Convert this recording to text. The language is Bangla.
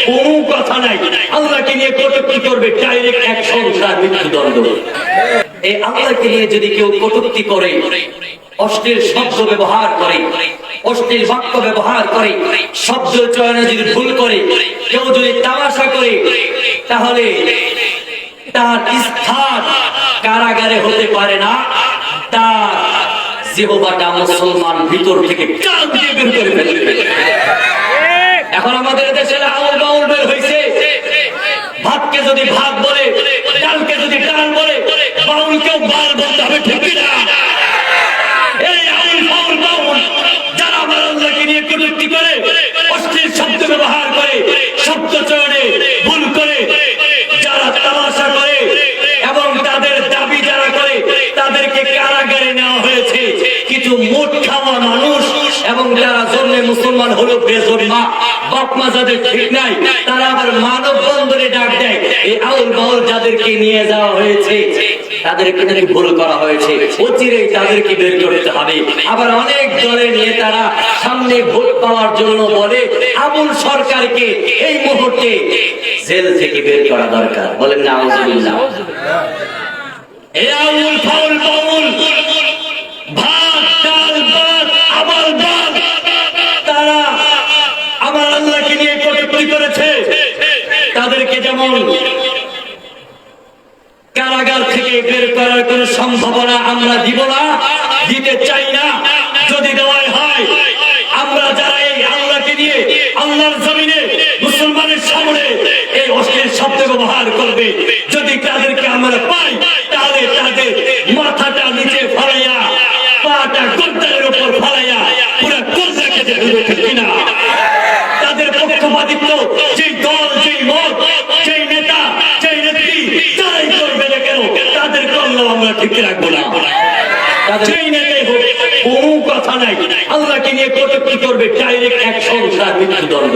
কোনো কথা নাই। আল্লাহকে নিয়ে কটূক্তি করবে, ডাইরেক্ট এক সংসার মৃত্যুদণ্ড। এই আল্লাহকে নিয়ে যদি কেউ কটূক্তি করে, অশ্লীল শব্দ ব্যবহার করে, অশ্লীল বাক্য ব্যবহার করে, শব্দ চয়নে যদি ভুল করে, কেউ যদি তামাশা করে, তাহলে তার স্থান কারাগারে হতে পারে না, তার জিহ্বাটা মুসলমান ভিতর থেকে কান দিয়ে বের করে ফেলবে। এখন আমাদের দেশে আউল বাউল বের হয়েছে, ভাতকে যদি ভাত বলে, ডালকে যদি ডাল বলে, বাউলকেও বাল বলতে হবে, ঠিক না? এই আউল বাউল বাউল যারা আমার আল্লাহকে নিয়ে কটূক্তি করে, অশ্লীল শব্দ ব্যবহার করে, শব্দ চয়নে ভুল করে, যারা তামাশা করে এবং তাদের দাবি যারা করে, তাদেরকে কারাগারে নেওয়া হয়েছে। কিছু মোট খাওয়া মানুষ এবং যারা জন্মে মুসলমান হলো বেজন্মা, বাপ মা যাদের ঠিক নাই, তারা আবার মানব বন্ধনে ডাক দেয়। এই আউল বাউল যাদেরকে নিয়ে যাওয়া হয়েছে, তাদেরকে নাকি ভুল করা হয়েছে, অচিরেই তাদেরকে বের করতে হবে। আবার অনেক দলের নেতারা সামনে ভোট পাওয়ার জন্য বলে আবুল সরকারকে এই মুহূর্তে জেল থেকে বের করা দরকার। বলেন না আউযুবিল্লাহ। এই আউল ফাউল বাউল ভাত ডাল ভাত আবাল ভাত, তারা আমার আল্লাহকে নিয়ে কটূক্তি করেছে। তাদেরকে যেমন কারাগার থেকে বের করার কোন সম্ভাবনা আমরা দিব না, দিতে চাই না। যদি দেওয়াই হয়, আমরা যারা এই আল্লাহকে নিয়ে আল্লাহর জমিনে মুসলমানের সামনে এই অশ্লীল শব্দ ব্যবহার করবে, যদি তাদেরকে আমরা পাই, তাহলে তাদের মাথাটা নিচে ফালাইয়া, পাটা গর্দানের উপর ফালাইয়া পুরো গর্দাকে দেখবে, ঠিক না? তাদের পক্ষপাতিত্ব যেই দল, যেই মত, যেই নেতা, যেই নেত্রী যারাই করবে না কেন, তাদের করলেও আমরা ঠিক রাখবো না। যেই নেতাই হোক, কোনো কথা নাই। আল্লাহকে নিয়ে কটূক্তি করবে, ডাইরেক্ট এক সংসার মৃত্যুদণ্ড।